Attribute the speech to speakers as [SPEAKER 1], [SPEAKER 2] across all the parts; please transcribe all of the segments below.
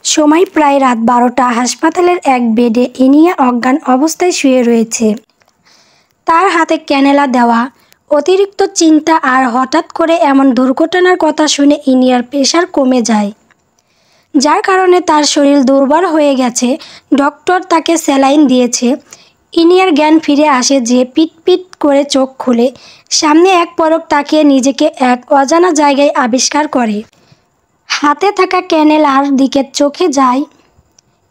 [SPEAKER 1] সময় প্রায় রাত 12টা। হাসপাতালের এক বেডে ইনিয়া অজ্ঞান অবস্থায় শুয়ে রয়েছে। তার হাতে ক্যানেলা দেওয়া। অতিরিক্ত চিন্তা আর হঠাৎ করে এমন দুর্ঘটনার কথা শুনে ইনিয়ার প্রেশার কমে যায়, যার কারণে তার শরীর দুর্বল হয়ে গেছে। ডক্টর তাকে স্যালাইন দিয়েছে। ইনিয়ার জ্ঞান ফিরে আসে যে পিট পিট করে চোখ খুলে সামনে এক পলক তাকিয়ে নিজেকে এক অজানা জায়গায় আবিষ্কার করে। হাতে থাকা ক্যানেলার দিকে চোখে যায়।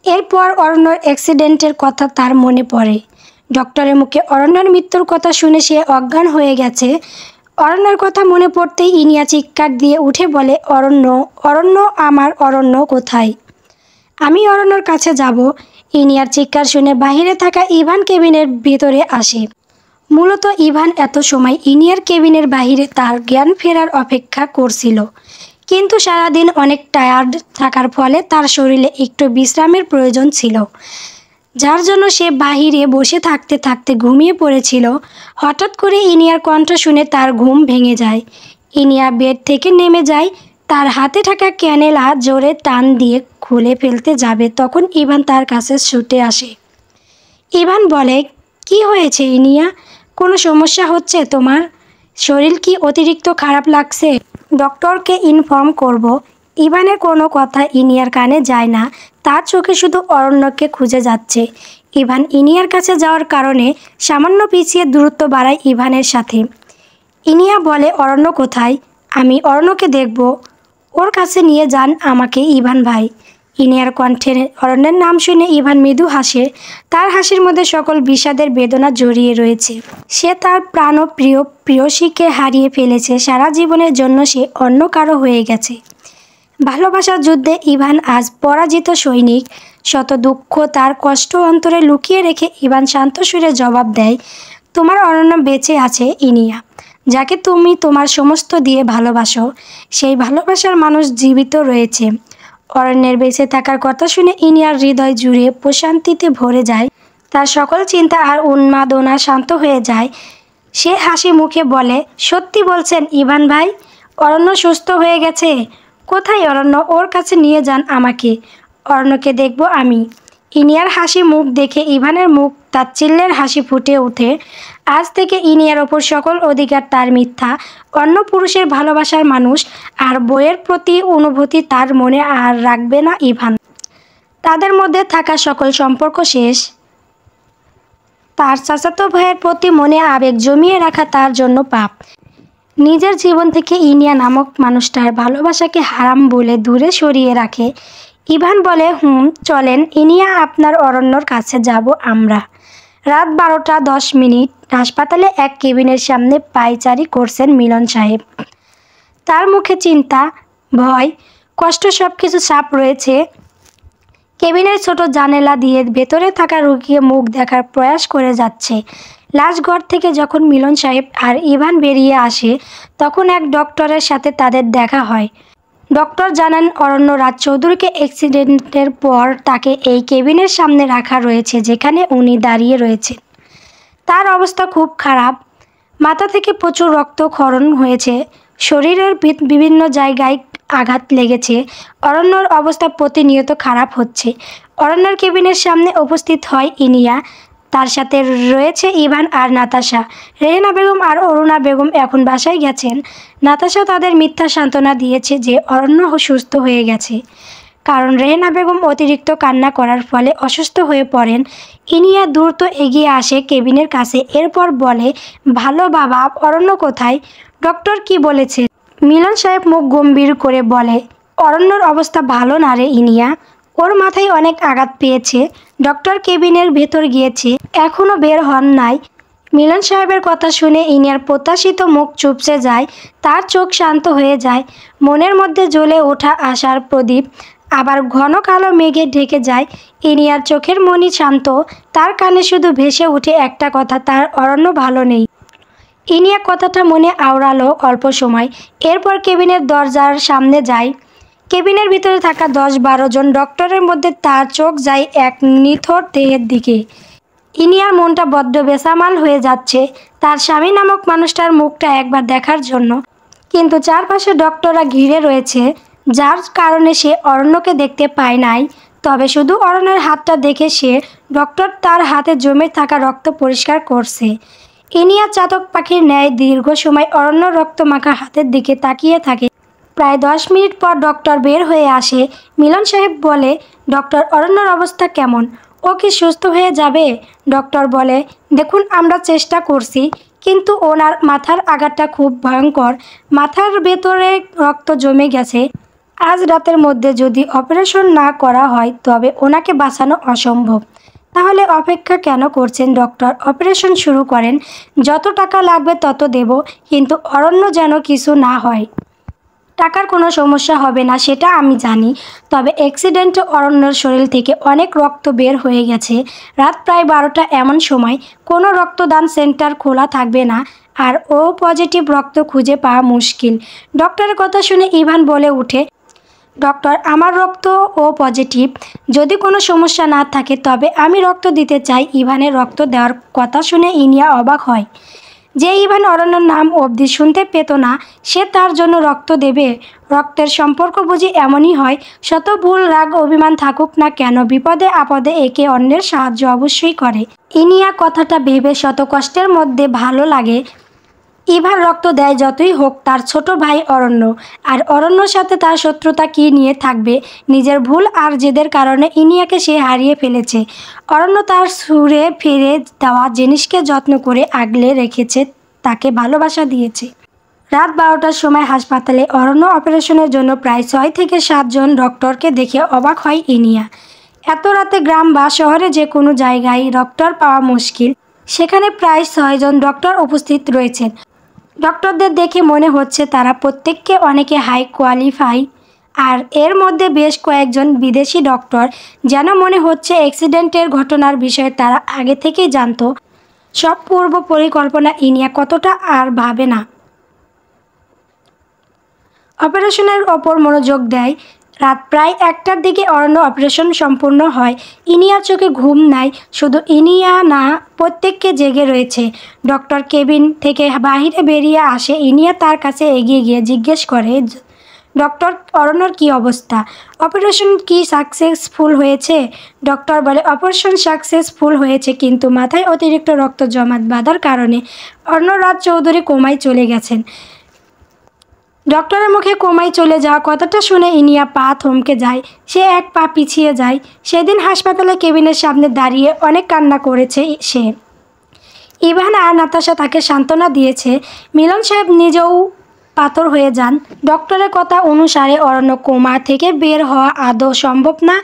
[SPEAKER 1] এরপর অরণ্যর অ্যাক্সিডেন্টের কথা তার মনে পড়ে। ডক্টরের মুখে অরণ্যর মৃত্যুর কথা শুনে সে অজ্ঞান হয়ে গেছে। অরণ্যর কথা মনে পড়তেই ইনিয়া চিৎকার দিয়ে উঠে বলে, অরণ্য, অরণ্য, আমার অরণ্য কোথায়? আমি অরণ্যর কাছে যাব। ইনিয়ার চিৎকার শুনে বাহিরে থাকা ইভান কেবিনের ভিতরে আসে। মূলত ইভান এত সময় ইনিয়ার কেবিনের বাহিরে তার জ্ঞান ফেরার অপেক্ষা করছিল, কিন্তু সারাদিন অনেক টায়ার্ড থাকার ফলে তার শরীরে একটু বিশ্রামের প্রয়োজন ছিল, যার জন্য সে বাহিরে বসে থাকতে থাকতে ঘুমিয়ে পড়েছিল। হঠাৎ করে ইনিয়ার কণ্ঠ শুনে তার ঘুম ভেঙে যায়। ইনিয়া বেড থেকে নেমে যায়। তার হাতে থাকা ক্যানেলা জোরে টান দিয়ে খুলে ফেলতে যাবে, তখন ইভান তার কাছে ছুটে আসে। ইভান বলে, কি হয়েছে ইনিয়া? কোনো সমস্যা হচ্ছে তোমার? শরীর কি অতিরিক্ত খারাপ লাগছে? ডক্টরকে ইনফর্ম করব। ইভানের কোনো কথা ইনিয়ার কানে যায় না। তার চোখে শুধু অরণ্যকে খুঁজে যাচ্ছে। ইভান ইনিয়ার কাছে যাওয়ার কারণে সামান্য পিছিয়ে দূরত্ব বাড়ায় ইভানের সাথে। ইনিয়া বলে, অরণ্য কোথায়? আমি অরণ্যকে দেখব। ওর কাছে নিয়ে যান আমাকে ইভান ভাই। ইনিয়ার কণ্ঠে অরণ্যের নাম শুনে ইভান মৃদু হাসে। তার হাসির মধ্যে সকল বিষাদের বেদনা জড়িয়ে রয়েছে। সে তার প্রাণপ্রিয় প্রেয়সীকে হারিয়ে ফেলেছে। সারা জীবনের জন্য সে অন্য কারো হয়ে গেছে। ভালোবাসার যুদ্ধে ইভান আজ পরাজিত সৈনিক। শত দুঃখ তার কষ্ট অন্তরে লুকিয়ে রেখে ইভান শান্ত সুরে জবাব দেয়, তোমার অরণ্য বেঁচে আছে ইনিয়া, যাকে তুমি তোমার সমস্ত দিয়ে ভালোবাসো। সেই ভালোবাসার মানুষ জীবিত রয়েছে। অরণ্যের বেঁচে থাকার কথা শুনে ইনিয়ার হৃদয় জুড়ে প্রশান্তিতে ভরে যায়। তার সকল চিন্তা আর উন্মাদনা শান্ত হয়ে যায়। সে হাসি মুখে বলে, সত্যি বলছেন ইভান ভাই? অরণ্য সুস্থ হয়ে গেছে? কোথায় অরণ্য? ওর কাছে নিয়ে যান আমাকে। অরণ্যকে দেখব আমি। ইনিয়ার হাসি মুখ দেখে ইভানের মুখ তাচ্ছিল্যের হাসি ফুটে ওঠে। আজ থেকে ইনিয়ার ওপর সকল অধিকার তার। মিথ্যা অন্য পুরুষের ভালোবাসার মানুষ আর বইয়ের প্রতি অনুভূতি তার মনে আর রাখবে না ইভান। তাদের মধ্যে থাকা সকল সম্পর্ক শেষ। তার চাচাতো ভাইয়ের প্রতি মনে আবেগ জমিয়ে রাখা তার জন্য পাপ। নিজের জীবন থেকে ইনিয়া নামক মানুষটার ভালোবাসাকে হারাম বলে দূরে সরিয়ে রাখে। ইভান বলে, চলেন ইনিয়া, আপনার অরণ্যর কাছে যাব আমরা। রাত 12:10। হাসপাতালে এক কেবিনের সামনে পায়চারি করছেন মিলন সাহেব। তার মুখে চিন্তা, ভয়, কষ্ট সব কিছু ছাপ রয়েছে। কেবিনের ছোট জানালা দিয়ে ভেতরে থাকা রোগীকে মুখ দেখার প্রয়াস করে যাচ্ছে। লাশ ঘর থেকে যখন মিলন সাহেব আর ইভান বেরিয়ে আসে, তখন এক ডক্টরের সাথে তাদের দেখা হয়। ডক্টর জানান, অরণ্য রাজ চৌধুরীকে অ্যাক্সিডেন্টের পর তাকে এই কেবিনের সামনে রাখা রয়েছে, যেখানে উনি দাঁড়িয়ে রয়েছেন। তার অবস্থা খুব খারাপ। মাথা থেকে প্রচুর রক্তক্ষরণ হয়েছে। শরীরের বিভিন্ন জায়গায় আঘাত লেগেছে। অরণ্যর অবস্থা প্রতিনিয়ত খারাপ হচ্ছে। অরণ্যর কেবিনের সামনে উপস্থিত হয় ইনিয়া। তার সাথে রয়েছে ইভান আর নাতাশা। রেহেনা বেগম আর অরুণা বেগম এখন বাসায় গেছেন। নাতাশা তাদের মিথ্যা সান্ত্বনা দিয়েছে যে অরণ্য সুস্থ হয়ে গেছে, কারণ রেহেনা বেগম অতিরিক্ত কান্না করার ফলে অসুস্থ হয়ে পড়েন। ইনিয়া দ্রুত এগিয়ে আসে কেবিনের কাছে। এরপর বলে, ভালো বাবা, অরণ্য কোথায়? ডক্টর কি বলেছে? মিলন সাহেব মুখ গম্ভীর করে বলে, অরণ্যর অবস্থা ভালো না রে ইনিয়া, ওর মাথায় অনেক আঘাত পেয়েছে। ডক্টর কেবিনের ভেতর গিয়েছে, এখনও বের হন নাই। মিলন সাহেবের কথা শুনে ইনিয়ার প্রত্যাশিত মুখ চুপসে যায়। তার চোখ শান্ত হয়ে যায়। মনের মধ্যে জ্বলে ওঠা আশার প্রদীপ আবার ঘন কালো মেঘে ঢেকে যায়। ইনিয়ার চোখের মনি শান্ত। তার কানে শুধু ভেসে উঠে একটা কথা, তার অরণ্য ভালো নেই। ইনিয়া কথাটা মনে আওড়ালো অল্প সময়। এরপর কেবিনের দরজার সামনে যায়। কেবিনের ভিতরে থাকা 10-12 জন ডক্টরের মধ্যে তার চোখ যায় এক নিথর দেহের দিকে। ইনিয়ার মনটা বড্ড বেসামাল হয়ে যাচ্ছে তার স্বামী নামক মানুষটার মুখটা একবার দেখার জন্য, কিন্তু চারপাশে ডক্টররা ঘিরে রয়েছে। যার কারণে সে অরণ্যকে দেখতে পায় নাই। তবে শুধু অরণ্যের হাতটা দেখে সে ডক্টর তার হাতে জমে থাকা রক্ত পরিষ্কার করছে। ইনিয়া চাতক পাখির ন্যায় দীর্ঘ সময় অরণ্য রক্তমাখা হাতের দিকে তাকিয়ে থাকে। প্রায় 10 মিনিট পর ডক্টর বের হয়ে আসে। মিলন সাহেব বলে, ডক্টর, অরণ্যর অবস্থা কেমন? ও কি সুস্থ হয়ে যাবে? ডক্টর বলে, দেখুন, আমরা চেষ্টা করছি, কিন্তু ওনার মাথার আঘাতটা খুব ভয়ঙ্কর। মাথার ভেতরে রক্ত জমে গেছে। আজ রাতের মধ্যে যদি অপারেশন না করা হয় তবে ওনাকে বাঁচানো অসম্ভব। তাহলে অপেক্ষা কেন করছেন ডক্টর? অপারেশন শুরু করেন। যত টাকা লাগবে তত দেব, কিন্তু অরণ্য যেন কিছু না হয়। টাকার কোনো সমস্যা হবে না, সেটা আমি জানি। তবে অ্যাক্সিডেন্টে অরণ্যর শরীর থেকে অনেক রক্ত বের হয়ে গেছে। রাত প্রায় 12টা, এমন সময় কোনো রক্তদান সেন্টার খোলা থাকবে না, আর ও পজিটিভ রক্ত খুঁজে পাওয়া মুশকিল। ডক্টরের কথা শুনে ইভান বলে ওঠে, ডক্টর, আমার রক্ত ও পজিটিভ। যদি কোনো সমস্যা না থাকে তবে আমি রক্ত দিতে চাই। ইভানের রক্ত দেওয়ার কথা শুনে ইনিয়া অবাক হয়। যে ইভান অরণ্যর নাম অবধি শুনতে পেত না, সে তার জন্য রক্ত দেবে? রক্তের সম্পর্ক বুঝি এমনই হয়। শত ভুল, রাগ, অভিমান থাকুক না কেন, বিপদে আপদে একে অন্যের সাহায্য অবশ্যই করে। ইনিয়া কথাটা ভেবে শত কষ্টের মধ্যে ভালো লাগে। ইভান রক্ত দেয়, যতই হোক তার ছোট ভাই অরণ্য। আর অরণ্যর সাথে তার শত্রুতা কী নিয়ে থাকবে? নিজের ভুল আর জেদের কারণে ইনিয়াকে সে হারিয়ে ফেলেছে। অরণ্য তার সুরে ফিরে দেওয়া জিনিসকে যত্ন করে আগলে রেখেছে, তাকে ভালোবাসা দিয়েছে। রাত 12টার সময় হাসপাতালে অরণ্য অপারেশনের জন্য প্রায় 6 থেকে 7 জন ডক্টরকে দেখে অবাক হয় ইনিয়া। এত রাতে গ্রাম বা শহরে যে কোনো জায়গায় ডক্টর পাওয়া মুশকিল, সেখানে প্রায় 6 জন ডক্টর উপস্থিত রয়েছেন। ডক্টরদের দেখে মনে হচ্ছে তারা প্রত্যেককে অনেকে হাই কোয়ালিফাই, আর এর মধ্যে বেশ কয়েকজন বিদেশি ডক্টর। যেন মনে হচ্ছে অ্যাক্সিডেন্টের ঘটনার বিষয়ে তারা আগে থেকেই জানতো। সব পূর্ব পরিকল্পনা ইনিয়া কতটা আর ভাবে না। অপারেশনের ওপর মনোযোগ দেয়। রাত প্রায় 1টার দিকে অরণ্য অপারেশন সম্পূর্ণ হয়। ইনিয়ার চোখে ঘুম নাই। শুধু ইনিয়া না, প্রত্যেককে জেগে রয়েছে। ডক্টর কেবিন থেকে বাহিরে বেরিয়ে আসে। ইনিয়া তার কাছে এগিয়ে গিয়ে জিজ্ঞেস করে, ডক্টর, অরণ্যর কী অবস্থা? অপারেশন কি সাকসেসফুল হয়েছে? ডক্টর বলে, অপারেশন সাকসেসফুল হয়েছে, কিন্তু মাথায় অতিরিক্ত রক্ত জমাট বাঁধার কারণে অর্ণরাজ চৌধুরী কোমায় চলে গেছেন। ডক্টরের মুখে কোমায় চলে যাওয়া কথাটা শুনে ইনিয়া পা থমকে যায়। সে এক পা পিছিয়ে যায়। সেদিন হাসপাতালে কেবিনের সামনে দাঁড়িয়ে অনেক কান্না করেছে সে। ইভান আর নাতাশা তাকে সান্ত্বনা দিয়েছে। মিলন সাহেব নিজেও পাথর হয়ে যান। ডক্টরের কথা অনুসারে অরণ্য কোমা থেকে বের হওয়া আদৌ সম্ভব না।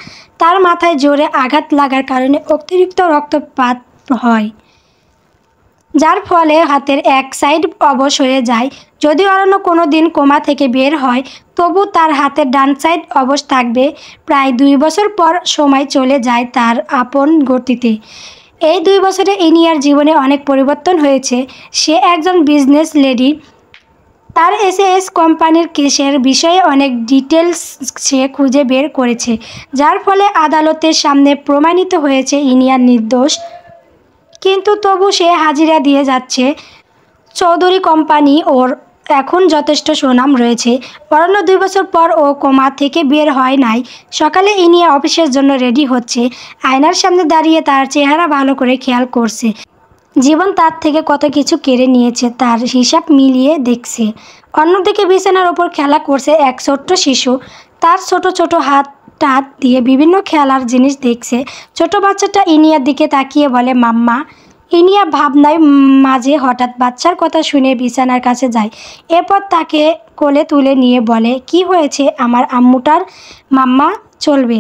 [SPEAKER 1] তার মাথায় জোরে আঘাত লাগার কারণে অতিরিক্ত রক্তপাত হয়, যার ফলে হাতের এক সাইড অবশ হয়ে যায়। যদি অরণ্য কোনো দিন কোমা থেকে বের হয়, তবু তার হাতের ডান সাইড অবশ থাকবে। প্রায় 2 বছর পর সময় চলে যায় তার আপন গতিতে। এই 2 বছরে ইনিয়ার জীবনে অনেক পরিবর্তন হয়েছে। সে একজন বিজনেস লেডি। তার এসএস কোম্পানির কেসের বিষয়ে অনেক ডিটেলস সে খুঁজে বের করেছে, যার ফলে আদালতের সামনে প্রমাণিত হয়েছে ইনিয়ার নির্দোষ। কিন্তু তবু সে হাজিরা দিয়ে যাচ্ছে। চৌধুরী কোম্পানি ওর এখন যথেষ্ট সুনাম রয়েছে। অরণ্য 2 বছর পর ও কোমা থেকে বের হয় নাই। সকালে ইনিয়া অফিসের জন্য রেডি হচ্ছে। আয়নার সামনে দাঁড়িয়ে তার চেহারা ভালো করে খেয়াল করছে। জীবন তার থেকে কত কিছু কেড়ে নিয়েছে, তার হিসাব মিলিয়ে দেখছে। অন্যদিকে বিছানার ওপর খেলা করছে এক ছোট্ট শিশু। তার ছোট ছোট হাত দিয়ে বিভিন্ন খেলার জিনিস দেখছে। ছোট বাচ্চাটা ইনিয়ার দিকে তাকিয়ে বলে, মাম্মা। ইনিয়া ভাবনায় মাঝে হঠাৎ বাচ্চার কথা শুনে বিছানার কাছে যায়। এরপর তাকে কোলে তুলে নিয়ে বলে, কি হয়েছে আমার আম্মুটার? মাম্মা, চলবে।